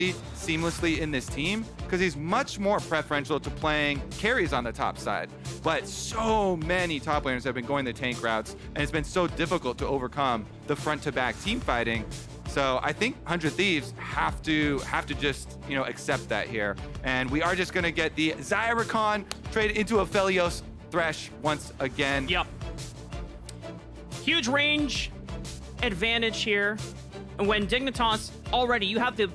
seamlessly in this team because he's much more preferential to playing carries on the top side. But so many top laners have been going the tank routes, and it's been so difficult to overcome the front-to-back team fighting. So I think 100 Thieves have to just, you know, accept that here. And we are just going to get the Xayah Rakan traded into Aphelios Thresh once again. Yep. Huge range advantage here. And when Dignitas already, you have the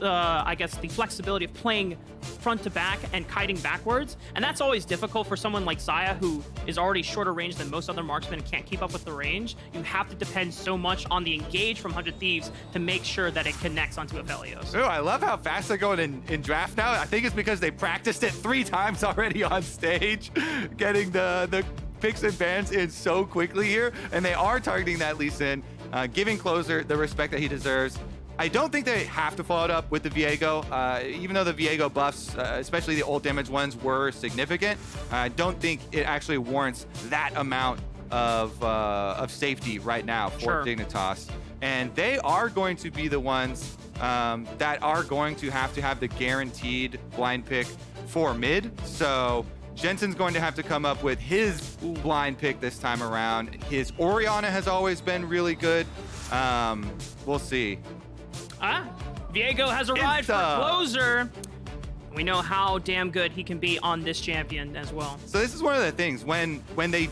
I guess the flexibility of playing front to back and kiting backwards, and that's always difficult for someone like Xayah, who is already shorter range than most other marksmen and can't keep up with the range. You have to depend so much on the engage from 100 Thieves to make sure that it connects onto Aphelios. Ooh, I love how fast they're going in draft now. I think it's because they practiced it 3 times already on stage, getting the picks and bans in so quickly here, and they are targeting that Lee Sin, giving Closer the respect that he deserves. I don't think they have to follow it up with the Viego. Even though the Viego buffs, especially the old damage ones, were significant, I don't think it actually warrants that amount of safety right now for Dignitas. And they are going to be the ones that are going to have the guaranteed blind pick for mid. So Jensen's going to have to come up with his blind pick this time around. His Orianna has always been really good. We'll see. Viego has arrived for Closer. We know how damn good he can be on this champion as well. So this is one of the things, when they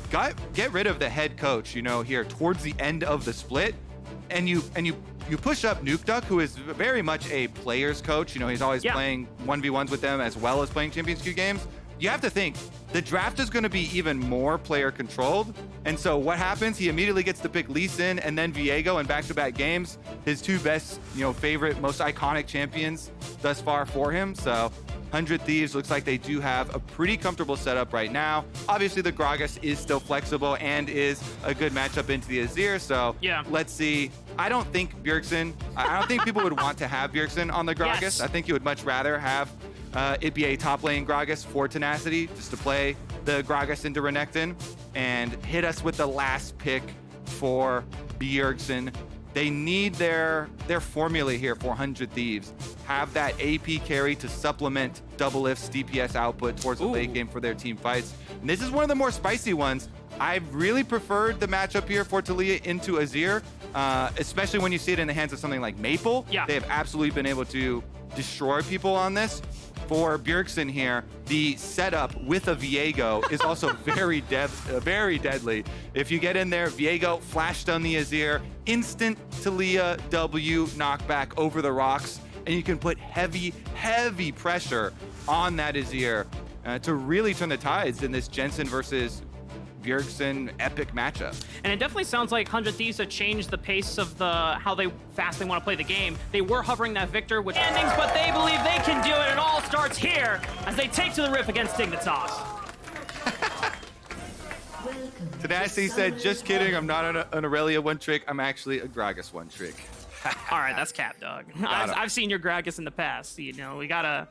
get rid of the head coach, you know, here towards the end of the split, and you push up Nukeduck, who is very much a player's coach. You know, he's always playing 1v1s with them as well as playing Champions Queue games. You have to think the draft is going to be even more player controlled. And so what happens? He immediately gets to pick Lee Sin and then Viego in back-to-back games, his 2 best, you know, favorite, most iconic champions thus far for him. So 100 Thieves looks like they do have a pretty comfortable setup right now. Obviously, the Gragas is still flexible and is a good matchup into the Azir. So let's see. I don't think Bjergsen, I don't think people would want to have Bjergsen on the Gragas. Yes. I think you would much rather have it be a top lane Gragas for Tenacity, just to play the Gragas into Renekton and hit us with the last pick for Bjergsen. They need their formula here for 100 Thieves. Have that AP carry to supplement DoubleLift's DPS output towards the late game for their team fights. And this is one of the more spicy ones. I really preferred the matchup here for taliyah into Azir, especially when you see it in the hands of something like Maple. Yeah. They have absolutely been able to destroy people on this. For Bjergsen here, the setup with a Viego is also very deadly. If you get in there, Viego flashed on the Azir, instant taliyah W knockback over the rocks, and you can put heavy pressure on that Azir to really turn the tides in this Jensen versus Bjergsen epic matchup. And it definitely sounds like 100 Thieves have changed the pace of how fast they want to play the game. They were hovering that victor with endings, but they believe they can do it. It all starts here as they take to the riff against Dignitas. Tenacity said, just kidding, I'm not an Aurelia one trick, I'm actually a Gragas one trick. All right, that's cap, dog. I've seen your Gragas in the past. You know, we gotta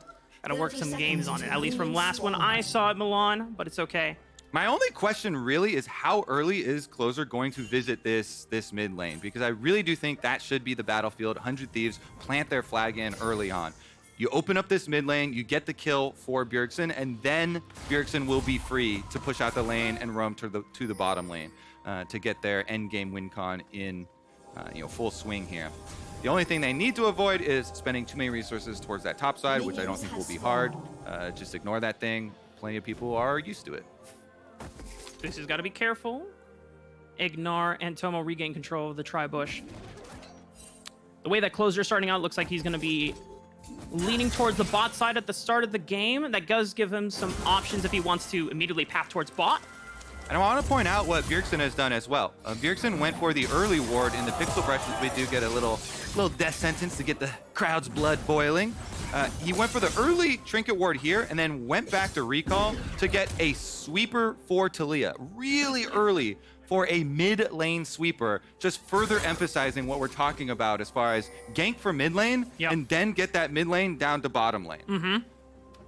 work some games on it. At least from last one I saw at Milan, but it's okay. My only question really is how early is Closer going to visit this mid lane? Because I really do think that should be the battlefield. 100 Thieves plant their flag in early on. You open up this mid lane, you get the kill for Bjergsen, and then Bjergsen will be free to push out the lane and roam to the bottom lane to get their end game win con in full swing here. The only thing they need to avoid is spending too many resources towards that top side, which I don't think will be hard. Just ignore that thing. Plenty of people are used to it. This has got to be careful. Ignar and Tomo regain control of the tri-bush. The way that Closer is starting out looks like he's going to be leaning towards the bot side at the start of the game. That does give him some options if he wants to immediately path towards bot. And I want to point out what Bjergsen has done as well. Bjergsen went for the early ward in the pixel brushes. We do get a little death sentence to get the crowd's blood boiling. He went for the early trinket ward here and then went back to recall to get a sweeper for taliyah. Really early for a mid lane sweeper, just further emphasizing what we're talking about as far as gank for mid lane and then get that mid lane down to bottom lane.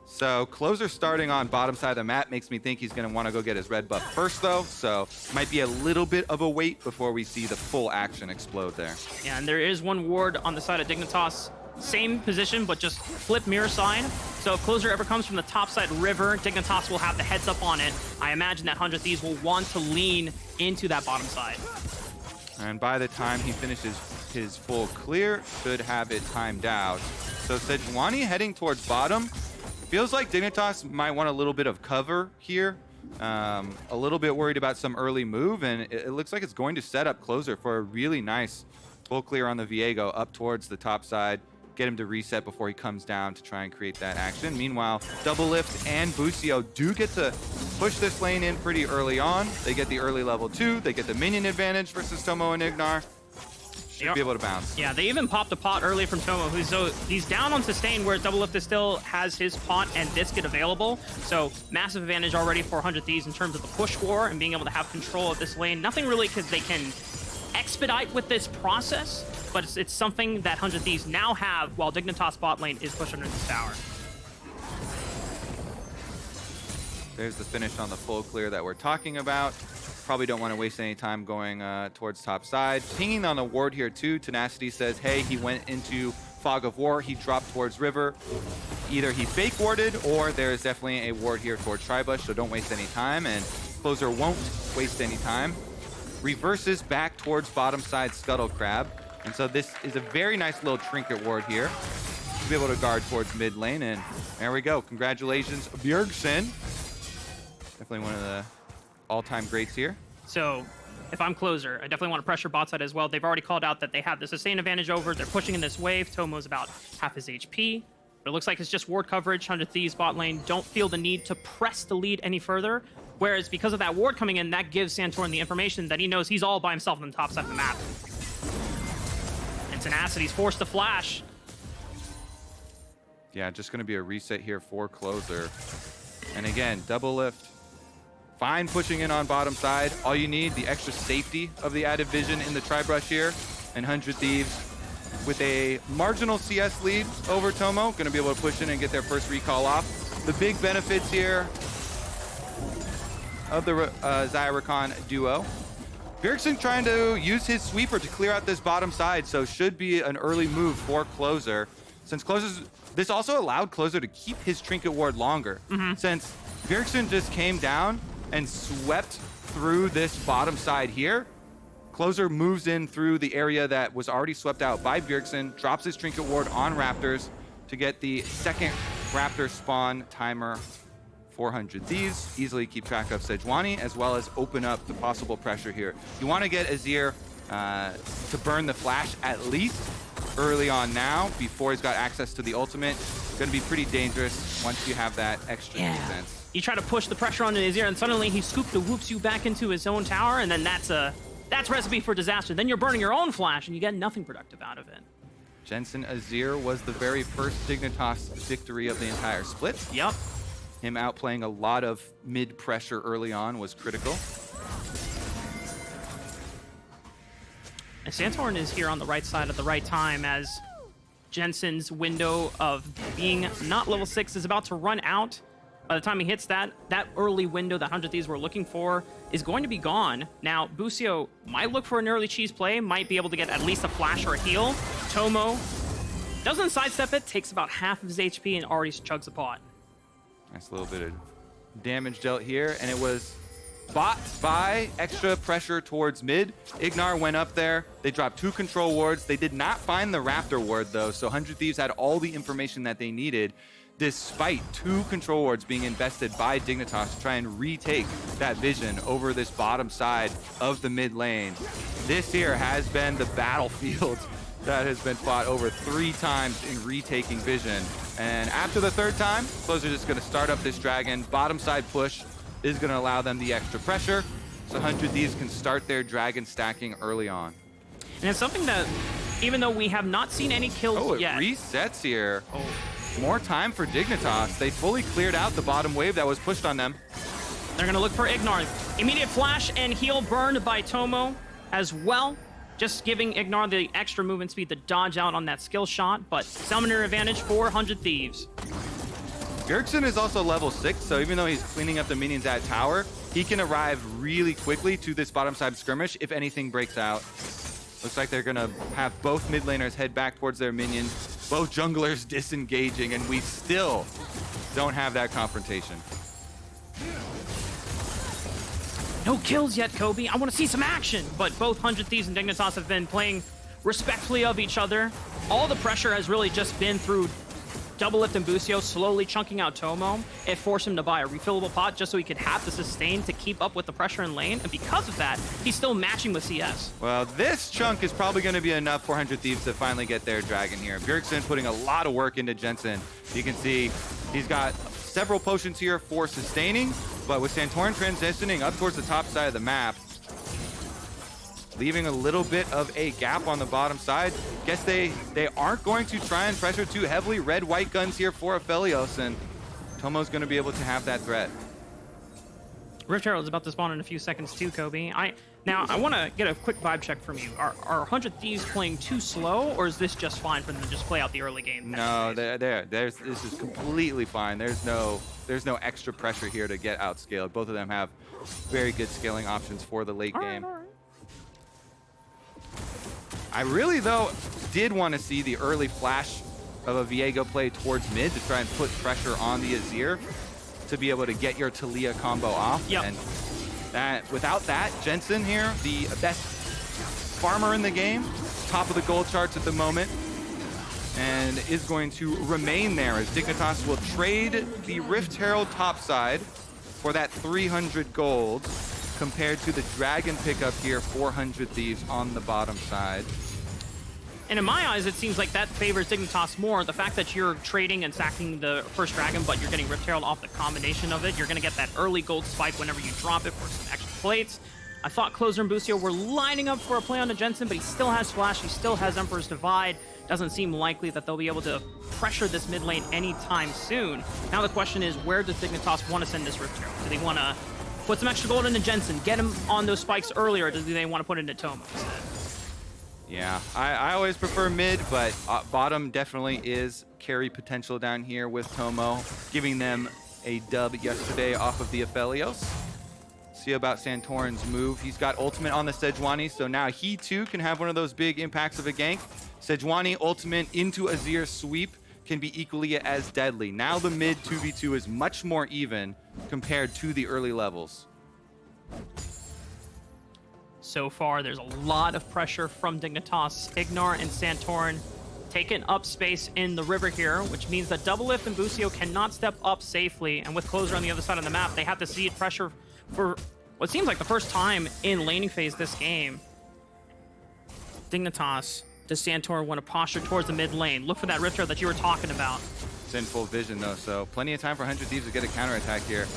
So Closer starting on bottom side of the map makes me think he's going to want to go get his red buff first, though. So might be a little bit of a wait before we see the full action explode there. Yeah, and there is one ward on the side of Dignitas same position, but just flip mirror side. So if Closer ever comes from the top side river, Dignitas will have the heads up on it. I imagine that 100 Thieves will want to lean into that bottom side. And by the time he finishes his full clear, should have it timed out. So Sejuani heading towards bottom. Feels like Dignitas might want a little bit of cover here. A little bit worried about some early move, and it looks like it's going to set up Closer for a really nice full clear on the Viego up towards the top side. Get him to reset before he comes down to try and create that action. Meanwhile, DoubleLift and Busio do get to push this lane in pretty early on. They get the early level 2. They get the minion advantage versus Tomo and Ignar. Should be able to bounce. Yeah, they even popped a pot early from Tomo, he's down on sustain, where DoubleLift still has his pot and biscuit available. So massive advantage already for 100 Thieves in terms of the push war and being able to have control of this lane. Nothing really because they can expedite with this process, but it's something that 100 Thieves now have while Dignitas bot lane is pushed under this tower. There's the finish on the full clear that we're talking about. Probably don't want to waste any time going towards top side. Pinging on the ward here too. Tenacity says, hey, he went into Fog of War. He dropped towards river. Either he fake warded or there's definitely a ward here towards Tribush, so don't waste any time. And Closer won't waste any time. Reverses back towards bottom side Scuttle Crab. And so this is a very nice little trinket ward here. To be able to guard towards mid lane. And there we go. Congratulations, Bjergsen. Definitely one of the all-time greats here. So if I'm Closer, I definitely want to pressure bot side as well. They've already called out that they have the sustain advantage over. They're pushing in this wave. Tomo's about half his HP. But it looks like it's just ward coverage. 100 Thieves bot lane don't feel the need to press the lead any further. Whereas because of that ward coming in, that gives Santorin the information that he knows he's all by himself on the top side of the map. And Tenacity's forced to flash. Yeah, just going to be a reset here for Closer. And again, DoubleLift. Fine pushing in on bottom side. All you need, the extra safety of the added vision in the Tri-Brush here. And 100 Thieves with a marginal CS lead over Tomo. Going to be able to push in and get their first recall off. The big benefits here of the Xayah Rakan duo. Bjergsen trying to use his sweeper to clear out this bottom side, so should be an early move for Closer. Since this also allowed Closer to keep his trinket ward longer. Since Bjergsen just came down and swept through this bottom side here, Closer moves in through the area that was already swept out by Bjergsen, drops his trinket ward on Raptors to get the second Raptor spawn timer. 400 Thieves, easily keep track of Sejuani, as well as open up the possible pressure here. You want to get Azir to burn the flash at least early on now, before he's got access to the ultimate. Going to be pretty dangerous once you have that extra defense. You try to push the pressure onto Azir, and suddenly he scooped the whoops you back into his own tower, and then that's recipe for disaster. Then you're burning your own flash, and you get nothing productive out of it. Jensen Azir was the very first Dignitas victory of the entire split. Yep. Him outplaying a lot of mid pressure early on was critical. And Santorin is here on the right side at the right time, as Jensen's window of being not level 6 is about to run out. By the time he hits that early window that 100 Thieves were looking for is going to be gone. Now, Busio might look for an early cheese play, might be able to get at least a flash or a heal. Tomo doesn't sidestep it, takes about half of his HP and already chugs a pot. Nice little bit of damage dealt here, and it was bought by extra pressure towards mid. Ignar went up there. They dropped 2 control wards. They did not find the Raptor ward, though, so 100 Thieves had all the information that they needed, despite 2 control wards being invested by Dignitas to try and retake that vision over this bottom side of the mid lane. This here has been the battlefield that has been fought over 3 times in retaking vision. And after the 3rd time, Closer just going to start up this dragon. Bottom side push is going to allow them the extra pressure, so 100 Thieves can start their dragon stacking early on. And it's something that, even though we have not seen any kills yet. It resets here. More time for Dignitas. They fully cleared out the bottom wave that was pushed on them. They're going to look for Ignar. Immediate flash and heal burned by Tomo as well. Just giving Ignar the extra movement speed to dodge out on that skill shot, but summoner advantage for 100 Thieves. Bjergsen is also level 6, so even though he's cleaning up the minions at tower, he can arrive really quickly to this bottom side skirmish if anything breaks out. Looks like they're going to have both mid laners head back towards their minions. both junglers disengaging, and we still don't have that confrontation. No kills yet, Kobe. I want to see some action. But both 100 Thieves and Dignitas have been playing respectfully of each other. All the pressure has really just been through DoubleLift and Busio slowly chunking out Tomo. It forced him to buy a refillable pot just so he could have the sustain to keep up with the pressure in lane. And because of that, he's still matching with CS. Well, this chunk is probably going to be enough for 100 Thieves to finally get their dragon here. Bjergsen putting a lot of work into Jensen. You can see he's got several potions here for sustaining, but with Santorin transitioning up towards the top side of the map, leaving a little bit of a gap on the bottom side. Guess they aren't going to try and pressure too heavily. Red-white guns here for Aphelios, and Tomo's going to be able to have that threat. Rift Herald's about to spawn in a few seconds too, Kobe. Now, I want to get a quick vibe check from you. Are 100 Thieves playing too slow, or is this just fine for them to just play out the early game? No, this is completely fine. There's no extra pressure here to get outscaled. Both of them have very good scaling options for the late game. All right. I really, though, did want to see the early flash of a Viego play towards mid to try and put pressure on the Azir to be able to get your taliyah combo off. Yep. And without that, Jensen here, the best farmer in the game, top of the gold charts at the moment, and is going to remain there as Dignitas will trade the Rift Herald topside for that 300 gold, compared to the dragon pickup here, 400 Thieves on the bottom side. And in my eyes, it seems like that favors Dignitas more. The fact that you're trading and sacking the first dragon, but you're getting Rift Herald off the combination of it, you're going to get that early gold spike whenever you drop it for some extra plates. I thought Closer and Busio were lining up for a play on the Jensen, but he still has Flash, he still has Emperor's Divide. Doesn't seem likely that they'll be able to pressure this mid lane anytime soon. Now the question is, where does Dignitas want to send this Rift Herald? Do they want to put some extra gold into Jensen, get him on those spikes earlier, or do they want to put it into Tomo instead? Yeah, I always prefer mid, but bottom definitely is carry potential down here with Tomo, giving them a dub yesterday off of the Aphelios. See about Santorin's move. He's got ultimate on the Sejuani, so now he too can have one of those big impacts of a gank. Sejuani ultimate into Azir sweep can be equally as deadly. Now the mid 2v2 is much more even compared to the early levels. So far, there's a lot of pressure from Dignitas. Ignar and Santorin taking up space in the river here, which means that DoubleLift and Busio cannot step up safely. And with Closer on the other side of the map, they have to cede pressure for what seems like the first time in laning phase this game. Dignitas, does Santorin want to posture towards the mid lane? Look for that Rift Herald that you were talking about. Sinful vision though, so plenty of time for 100 Thieves to get a counterattack here.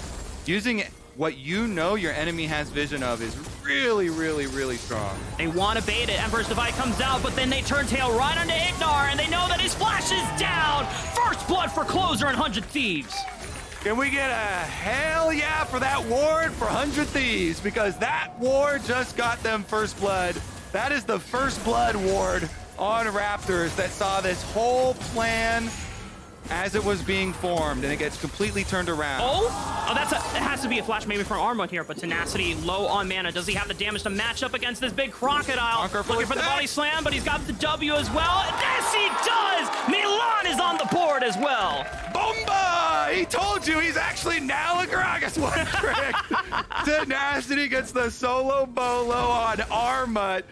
Using what you know your enemy has vision of is really, really, really strong. They want to bait it. Emperor's Divide comes out, but then they turn tail right onto Ignar, and they know that his flash is down. First blood for Closer and 100 Thieves. Can we get a hell yeah for that ward for 100 Thieves? Because that ward just got them first blood. That is the first blood ward on Raptors that saw this whole plan as it was being formed, and it gets completely turned around. It has to be a flash maybe from Armut here, but Tenacity low on mana. Does he have the damage to match up against this big crocodile? Looking for the body slam, but he's got the W as well. Yes, he does! Milan is on the board as well. Bomba! He told you he's actually now a Gragas one trick. Tenacity gets the solo bolo on Armut.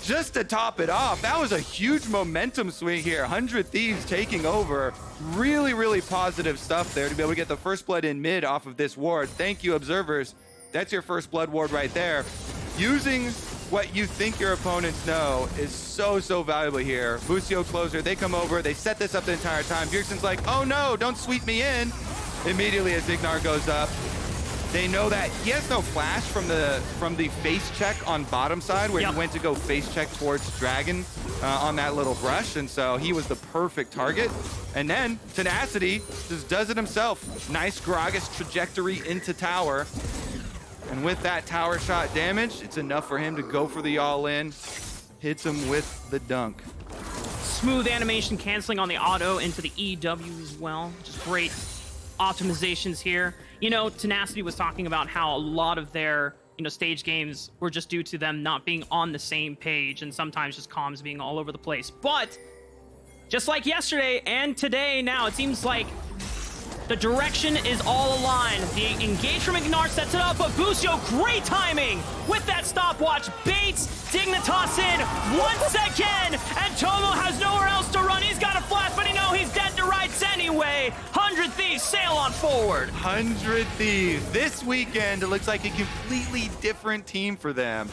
Just to top it off, that was a huge momentum swing here. 100 Thieves taking over. Really, really positive stuff there to be able to get the first blood in mid off of this ward. Thank you, observers. That's your first blood ward right there. Using what you think your opponents know is so, so valuable here. Busio Closer, they come over, they set this up the entire time. Bjergsen's like, oh no, don't sweep me in. Immediately as Ignar goes up, they know that he has no flash from the face check on bottom side where he went to go face check towards Dragon on that little brush, and so he was the perfect target. And then Tenacity just does it himself. Nice Gragas trajectory into tower. And with that tower shot damage, it's enough for him to go for the all-in. Hits him with the dunk. Smooth animation canceling on the auto into the EW as well. Just great optimizations here. You know, Tenacity was talking about how a lot of their, stage games were just due to them not being on the same page and sometimes just comms being all over the place. But Just like yesterday and today now, it seems like the direction is all aligned. The engage from Ignar sets it up, but Busio, great timing with that stopwatch, baits Dignitas in once again, and Tomo has nowhere else to run. He's got a flash, but he's dead to rights anyway. 100 Thieves sail on forward. 100 Thieves. This weekend, it looks like a completely different team for them.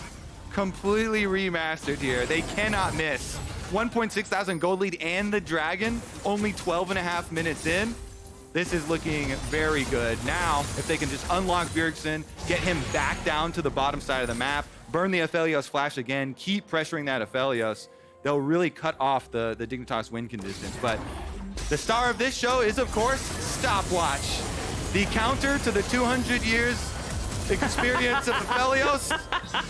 Completely remastered here. They cannot miss. 1.6 thousand gold lead and the Dragon, only 12.5 minutes in. This is looking very good. Now, if they can just unlock Bjergsen, get him back down to the bottom side of the map, burn the Aphelios flash again, keep pressuring that Aphelios, they'll really cut off the Dignitas win conditions. But the star of this show is, of course, Stopwatch. The counter to the 200 years experience of Aphelios.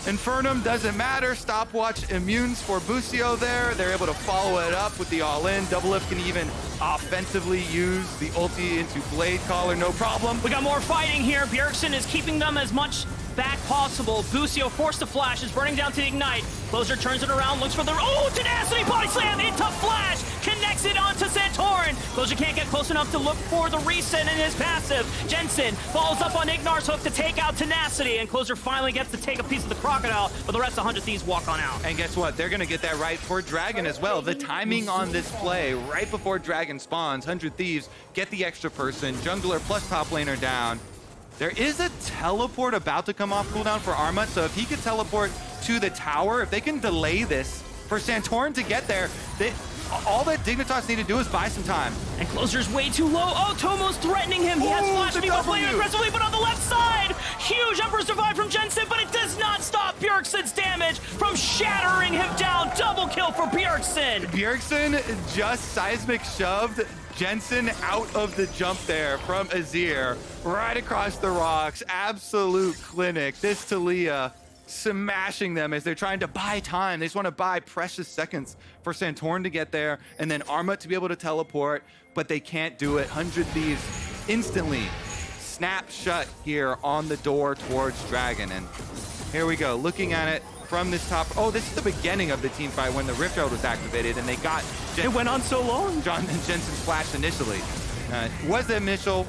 Infernum doesn't matter. Stopwatch immunes for Busio there. They're able to follow it up with the all-in. DoubleLift can even offensively use the ulti into Blade Caller, no problem. We got more fighting here. Bjergsen is keeping them as much back possible. Busio forced to flash, is burning down to the ignite. Closer turns it around, looks for the... Oh, Tenacity body slam into flash! Connects it onto Santorin. Closer can't get close enough to look for the reset in his passive. Jensen follows up on Ignar's hook to take out Tenacity, and Closer finally gets to take a piece of the crocodile, but the rest of 100 Thieves walk on out. And guess what? They're going to get that right for Dragon as well. The timing on this play, right before Dragon spawns, 100 Thieves get the extra person, jungler plus top laner down. There is a teleport about to come off cooldown for Armut, so if he could teleport to the tower, if they can delay this for Santorin to get there, all that Dignitas need to do is buy some time. And Closer's way too low. Oh, Tomo's threatening him. He has flash and he was playing aggressively, but on the left side, huge Emperor's Divide from Jensen, but it does not stop Bjergsen's damage from shattering him down. Double kill for Bjergsen. Bjergsen just seismic shoved Jensen out of the jump there from Azir, right across the rocks. Absolute clinic. This taliyah smashing them as they're trying to buy time. They just want to buy precious seconds for Santorin to get there, and then Armut to be able to teleport, but they can't do it. 100 Thieves instantly snap shut here on the door towards Dragon. And here we go, looking at it from this top. Oh, this is the beginning of the team fight when the Rift Herald was activated, and they got It went on so long. Jensen's flash initially. Was the initial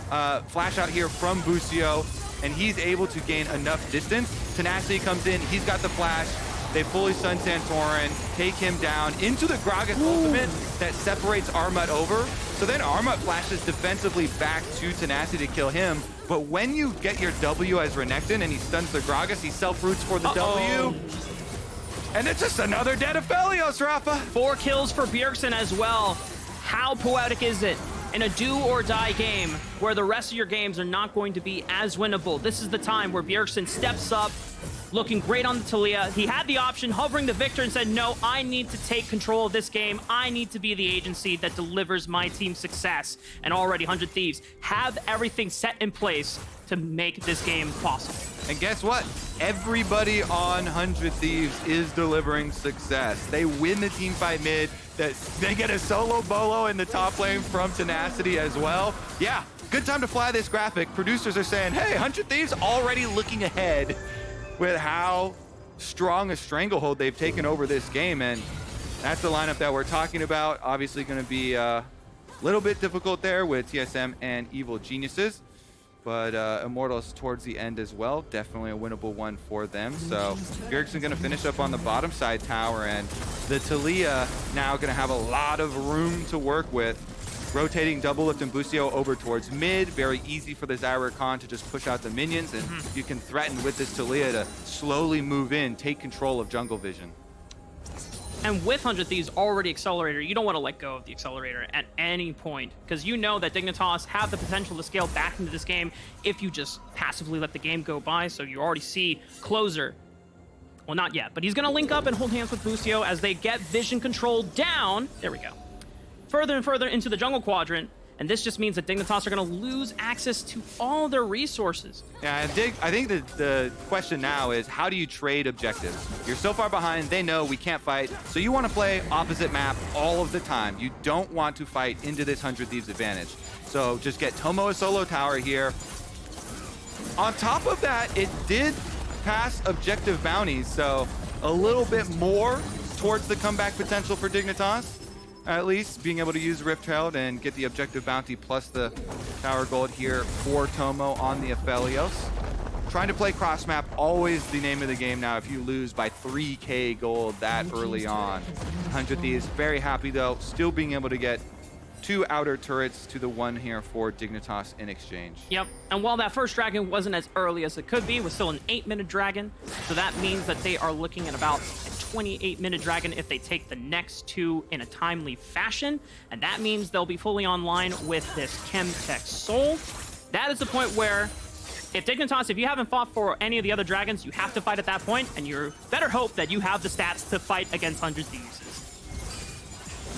flash out here from Busio, and he's able to gain enough distance. Tenacity comes in, he's got the flash. They fully stun Santorin, take him down into the Gragas ultimate that separates Armut over. So then Armut flashes defensively back to Tenacity to kill him. But when you get your W as Renekton and he stuns the Gragas, he self-roots for the W. And it's just another dead Aphelios, Raaffaa. 4 kills for Bjergsen as well. How poetic is it in a do-or-die game where the rest of your games are not going to be as winnable? This is the time where Bjergsen steps up, looking great on the taliyah. He had the option, hovering the victor, and said, no, I need to take control of this game. I need to be the agency that delivers my team success. And already 100 Thieves have everything set in place to make this game possible. And guess what? Everybody on 100 Thieves is delivering success. They win the team fight mid. They get a solo bolo in the top lane from Tenacity as well. Yeah, good time to fly this graphic. Producers are saying, hey, 100 Thieves already looking ahead with how strong a stranglehold they've taken over this game. And that's the lineup that we're talking about. Obviously going to be a little bit difficult there with TSM and Evil Geniuses. But Immortals towards the end as well. Definitely a winnable one for them. So Bjergsen going to finish up on the bottom side tower. And the taliyah now going to have a lot of room to work with. Rotating DoubleLift and Busio over towards mid. Very easy for the Rakan to just push out the minions. And you can threaten with this taliyah to slowly move in, take control of jungle vision. And with 100 Thieves already accelerator, you don't want to let go of the accelerator at any point, because you know that Dignitas have the potential to scale back into this game if you just passively let the game go by. So you already see Closer. Well, not yet, but he's going to link up and hold hands with Busio as they get vision control down. There we go. Further and further into the jungle quadrant. And this just means that Dignitas are going to lose access to all their resources. Yeah, I think the question now is, how do you trade objectives? You're so far behind, they know we can't fight, so you want to play opposite map all of the time. You don't want to fight into this 100 Thieves advantage. So just get Tomo a solo tower here. On top of that, it did pass objective bounties, so a little bit more towards the comeback potential for Dignitas. at least being able to use Rift Herald and get the objective bounty plus the tower gold here for Tomo on the Aphelios. Trying to play cross map, always the name of the game now if you lose by 3k gold that early on. 100 Thieves, very happy though, still being able to get 2 outer turrets to the 1 here for Dignitas in exchange. Yep, and while that first dragon wasn't as early as it could be, it was still an 8-minute dragon, so that means that they are looking at about a 28-minute dragon if they take the next 2 in a timely fashion, and that means they'll be fully online with this Chemtech Soul. That is the point where if Dignitas, if you haven't fought for any of the other dragons, you have to fight at that point, and you better hope that you have the stats to fight against 100 Thieves.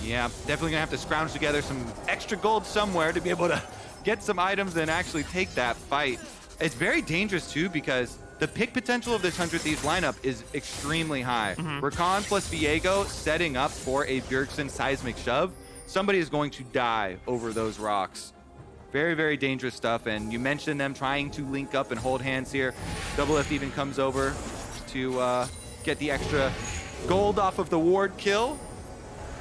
Yeah, definitely gonna have to scrounge together some extra gold somewhere to be able to get some items and actually take that fight. It's very dangerous too because the pick potential of this 100 Thieves lineup is extremely high. Rakan plus Viego setting up for a Bjergsen seismic shove. Somebody is going to die over those rocks. Very, very dangerous stuff. And you mentioned them trying to link up and hold hands here. DoubleLift even comes over to get the extra gold off of the ward kill.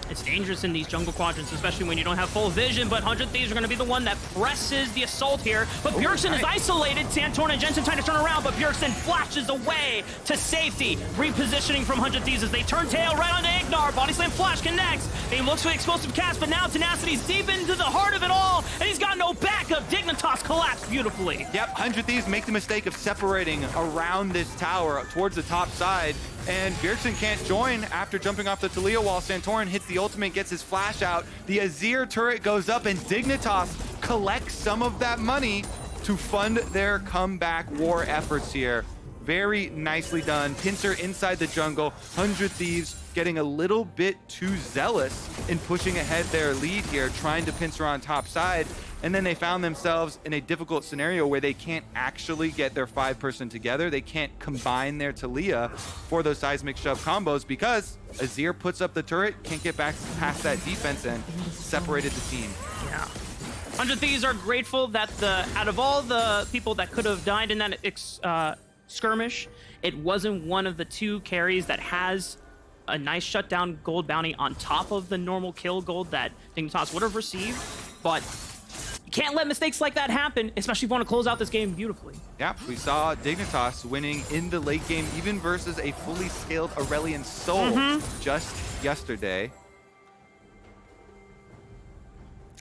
It's dangerous in these jungle quadrants, especially when you don't have full vision, but 100 Thieves are going to be the one that presses the assault here. But Bjergsen is isolated. Santorin and Jensen trying to turn around, but Bjergsen flashes away to safety. Repositioning from 100 Thieves as they turn tail right onto Ignar. Body slam flash connects. He looks for the explosive cast, but now Tenacity's deep into the heart of it all, and he's got no backup. Dignitas collapsed beautifully. Yep, 100 Thieves make the mistake of separating around this tower towards the top side, and Bjergsen can't join after jumping off the taliyah wall. Santorin hits the ultimate, gets his flash out. The Azir turret goes up, and Dignitas collects some of that money to fund their comeback war efforts here. Very nicely done. Pincer inside the jungle. 100 Thieves getting a little bit too zealous in pushing ahead their lead here, trying to pincer on top side. And then they found themselves in a difficult scenario where they can't actually get their 5-person together. They can't combine their taliyah for those seismic shove combos because Azir puts up the turret, can't get back past that defense, and separated the team. Yeah. 100 Thieves are grateful that out of all the people that could have died in that skirmish, it wasn't one of the 2 carries that has a nice shutdown gold bounty on top of the normal kill gold that Dignitas would have received. But you can't let mistakes like that happen, especially if you want to close out this game beautifully. Yeah, we saw Dignitas winning in the late game, even versus a fully scaled Aurelion Soul just yesterday.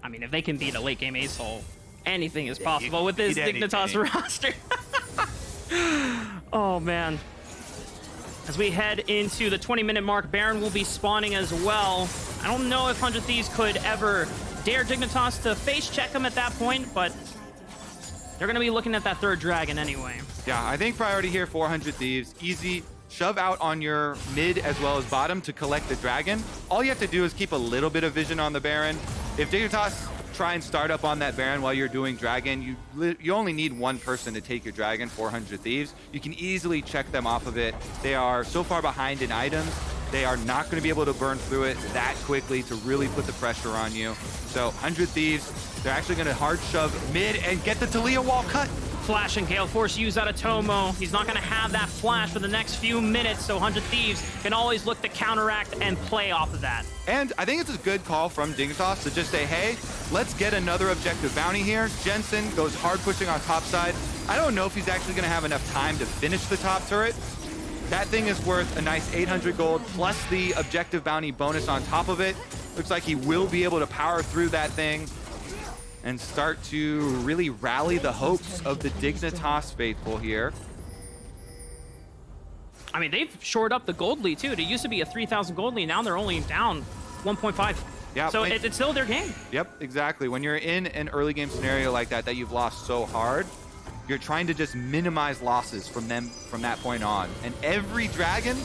I mean, if they can beat a late game Ace Soul, anything is possible with this Dignitas roster. Oh, man. As we head into the 20-minute mark, Baron will be spawning as well. I don't know if 100 Thieves could ever dare Dignitas to face check him at that point, but they're going to be looking at that 3rd dragon anyway. Yeah, I think priority here for 100 Thieves, easy. Shove out on your mid as well as bottom to collect the dragon. All you have to do is keep a little bit of vision on the Baron. If Dignitas try and start up on that Baron while you're doing dragon, you only need 1 person to take your dragon, 400 Thieves. You can easily check them off of it. They are so far behind in items, they are not going to be able to burn through it that quickly to really put the pressure on you. So 100 Thieves, they're actually going to hard shove mid and get the taliyah wall cut. Flash and Gale Force used out of Tomo. He's not going to have that flash for the next few minutes, so 100 Thieves can always look to counteract and play off of that. And I think it's a good call from Dignitas to just say, hey, let's get another objective bounty here. Jensen goes hard pushing on top side. I don't know if he's actually going to have enough time to finish the top turret. That thing is worth a nice 800 gold plus the objective bounty bonus on top of it. Looks like he will be able to power through that thing and start to really rally the hopes of the Dignitas faithful here. I mean, they've shored up the gold lead too. It used to be a 3,000 gold lead. Now they're only down 1.5. Yeah, so it's still their game. Yep, exactly. When you're in an early game scenario like that you've lost so hard, you're trying to just minimize losses from that point on. And every dragon,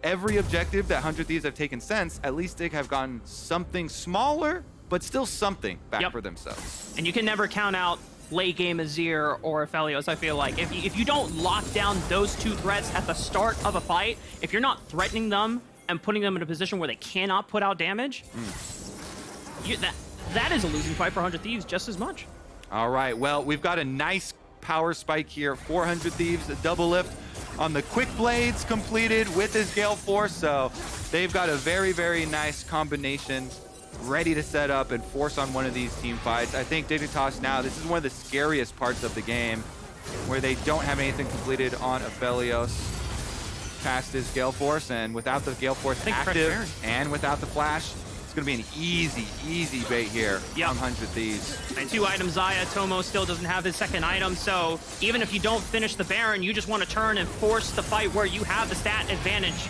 every objective that 100 Thieves have taken since, at least they have gotten something smaller, but still something back for themselves. And you can never count out late game Azir or Aphelios, I feel like. If you don't lock down those 2 threats at the start of a fight, if you're not threatening them and putting them in a position where they cannot put out damage, that is a losing fight for 100 Thieves just as much. All right, well, we've got a nice power spike here. 400 Thieves, a double lift on the quick blades completed with his Gale Force, so they've got a very, very nice combination ready to set up and force on one of these team fights. I think Dignitas now, this is one of the scariest parts of the game, where they don't have anything completed on Aphelios past his Gale Force, and without the Gale Force active and without the flash, it's going to be an easy bait here on 100 Thieves. And 2 items Xayah. Tomo still doesn't have his second item, so even if you don't finish the Baron, you just want to turn and force the fight where you have the stat advantage.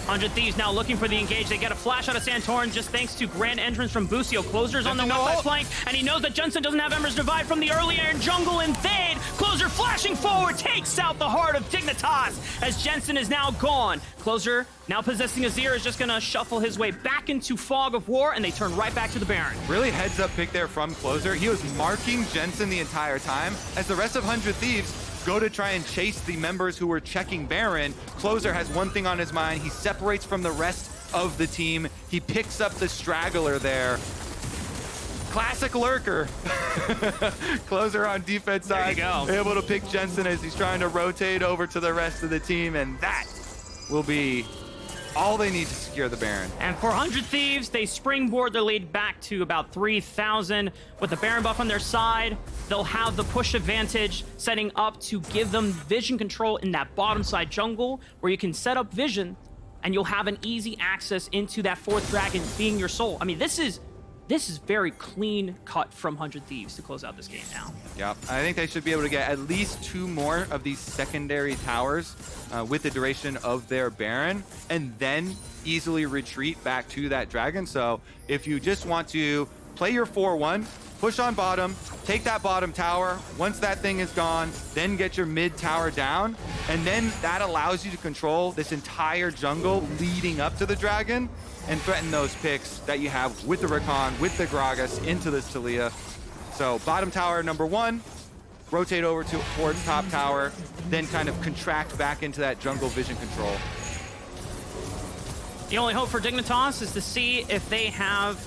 100 Thieves now looking for the engage. They get a flash out of Santorin just thanks to grand entrance from Busio. Closer's on the left side flank, and he knows that Jensen doesn't have Ember's Divide from the earlier in jungle invade. Closer flashing forward, takes out the heart of Dignitas as Jensen is now gone. Closer, now possessing Azir, is just going to shuffle his way back into Fog of War, and they turn right back to the Baron. Really heads up pick there from Closer. He was marking Jensen the entire time as the rest of 100 Thieves go to try and chase the members who were checking Baron. Closer has one thing on his mind. He separates from the rest of the team. He picks up the straggler there. Classic lurker. Closer on defense side. There you go. Able to pick Jensen as he's trying to rotate over to the rest of the team, and that will be all they need to secure the Baron. And for 100 Thieves, they springboard their lead back to about 3,000. With the Baron buff on their side, they'll have the push advantage, setting up to give them vision control in that bottom side jungle, where you can set up vision, and you'll have an easy access into that 4th dragon being your soul. I mean, this is very clean cut from 100 Thieves to close out this game now. Yep, I think they should be able to get at least 2 more of these secondary towers with the duration of their Baron, and then easily retreat back to that dragon. So if you just want to play your 4-1, push on bottom, take that bottom tower. Once that thing is gone, then get your mid tower down, and then that allows you to control this entire jungle leading up to the dragon and threaten those picks that you have with the Rakan, with the Gragas into this taliyah. So bottom tower number 1, rotate over towards top tower, then kind of contract back into that jungle vision control. The only hope for Dignitas is to see if they have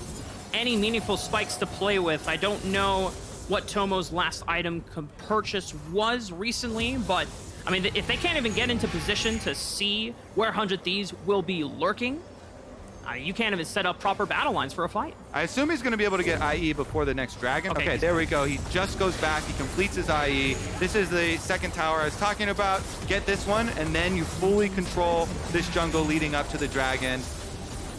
any meaningful spikes to play with. I don't know what Tomo's last item purchase was recently, but I mean, if they can't even get into position to see where 100 Thieves will be lurking, you can't even set up proper battle lines for a fight. I assume he's going to be able to get IE before the next dragon. Okay, there we go. He just goes back. He completes his IE. This is the second tower I was talking about. Get this one, and then you fully control this jungle leading up to the dragon.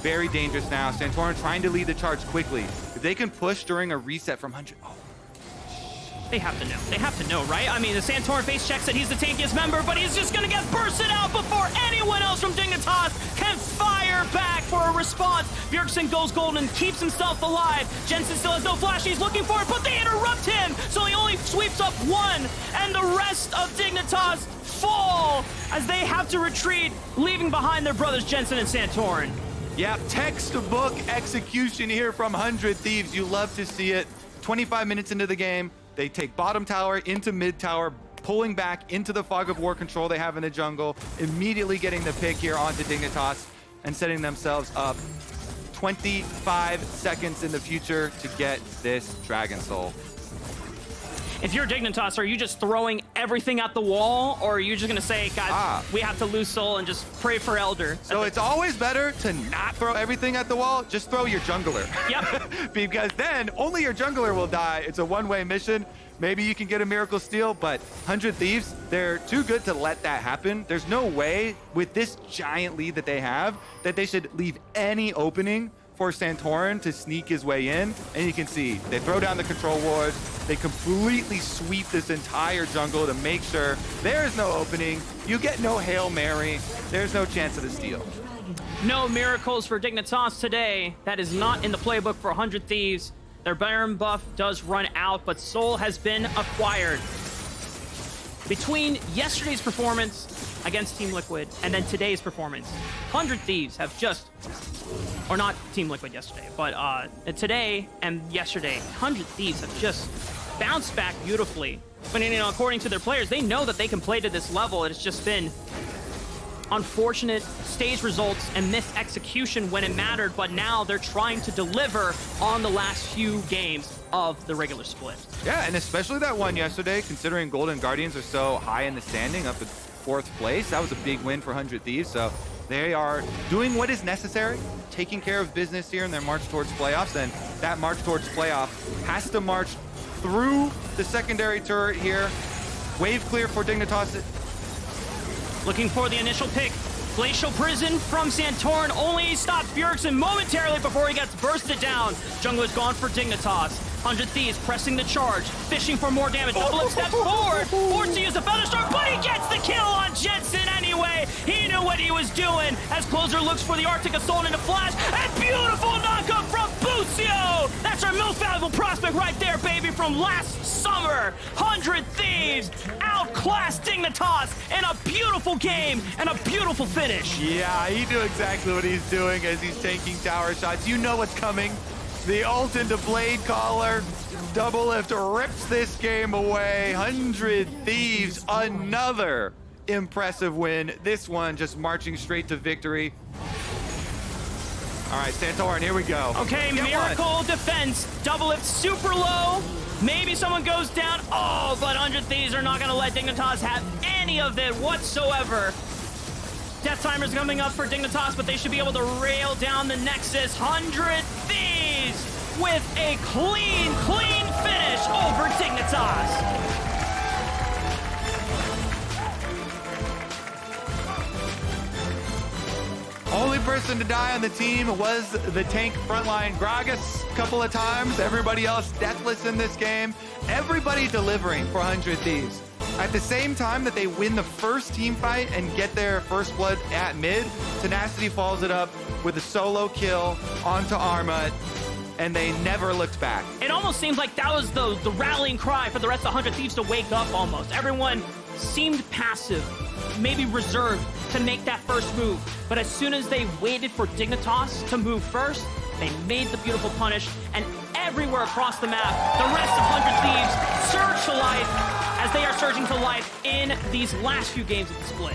Very dangerous now. Santorin trying to lead the charge quickly. If they can push during a reset from 100... Oh. They have to know. They have to know, right? I mean, the Santorin face checks that he's the tankiest member, but he's just gonna get bursted out before anyone else from Dignitas can fire back for a response. Bjergsen goes golden, keeps himself alive. Jensen still has no flash. He's looking for it, but they interrupt him, so he only sweeps up 1, and the rest of Dignitas fall as they have to retreat, leaving behind their brothers Jensen and Santorin. Yeah, textbook execution here from 100 Thieves. You love to see it. 25 minutes into the game, they take bottom tower into mid tower, pulling back into the Fog of War control they have in the jungle, immediately getting the pick here onto Dignitas and setting themselves up 25 seconds in the future to get this Dragon Soul. If you're Dignitas, are you just throwing everything at the wall, or are you just going to say, guys, we have to lose soul and just pray for Elder? So it's always better to not throw everything at the wall. Just throw your jungler. Yep. Because then only your jungler will die. It's a one-way mission. Maybe you can get a miracle steal, but 100 Thieves, they're too good to let that happen. There's no way with this giant lead that they have that they should leave any opening for Santorin to sneak his way in. And you can see they throw down the control wards. They completely sweep this entire jungle to make sure there is no opening. You get no Hail Mary. There's no chance of a steal. No miracles for Dignitas today. That is not in the playbook for 100 Thieves. Their Baron buff does run out, but Soul has been acquired. Between yesterday's performance against Team Liquid and then today's performance, 100 Thieves have just, or not Team Liquid yesterday, but today and yesterday, 100 Thieves have just bounced back beautifully. But you know, according to their players, they know that they can play to this level. It's just been unfortunate stage results and missed execution when it mattered, but now they're trying to deliver on the last few games of the regular split. Yeah, and especially that one yesterday, considering Golden Guardians are so high in the standing, up at 4th place. That was a big win for 100 Thieves, so They are doing what is necessary, taking care of business here in their march towards playoffs, and that march towards playoff has to march through the secondary turret here. Wave clear for Dignitas. Looking for the initial pick. Glacial Prison from Santorin only stops Bjergsen momentarily before he gets bursted down. Jungler's gone for Dignitas. 100 Thieves pressing the charge, fishing for more damage. DoubleLift steps forward, forced to use the Feather Storm, but he gets the kill on Jensen anyway. He knew what he was doing as Closer looks for the Arctic Assault into Flash. And beautiful knockup from Busio. That's our most valuable prospect right there, baby, from last summer. 100 Thieves outclassed Dignitas in a beautiful game and a beautiful finish. Yeah, he knew exactly what he's doing as he's taking tower shots. You know what's coming. The ult into Blade Caller. DoubleLift rips this game away. 100 Thieves, another impressive win. This one just marching straight to victory. All right, Santorin, here we go. Okay, miracle defense. DoubleLift super low. Maybe someone goes down. Oh, but 100 Thieves are not going to let Dignitas have any of it whatsoever. Death Timer's coming up for Dignitas, but they should be able to rail down the Nexus. 100 Thieves with a clean finish over Dignitas. Only person to die on the team was the tank frontline Gragas a couple of times. Everybody else deathless in this game. Everybody delivering for 100 Thieves. At the same time that they win the first team fight and get their first blood at mid, Tenacity follows it up with a solo kill onto Armut, and they never looked back. It almost seemed like that was the rallying cry for the rest of 100 Thieves to wake up almost. Everyone seemed passive, maybe reserved to make that first move. But as soon as they waited for Dignitas to move first, they made the beautiful punish, and everywhere across the map, the rest of 100 Thieves surge to life as they are surging to life in these last few games of the split.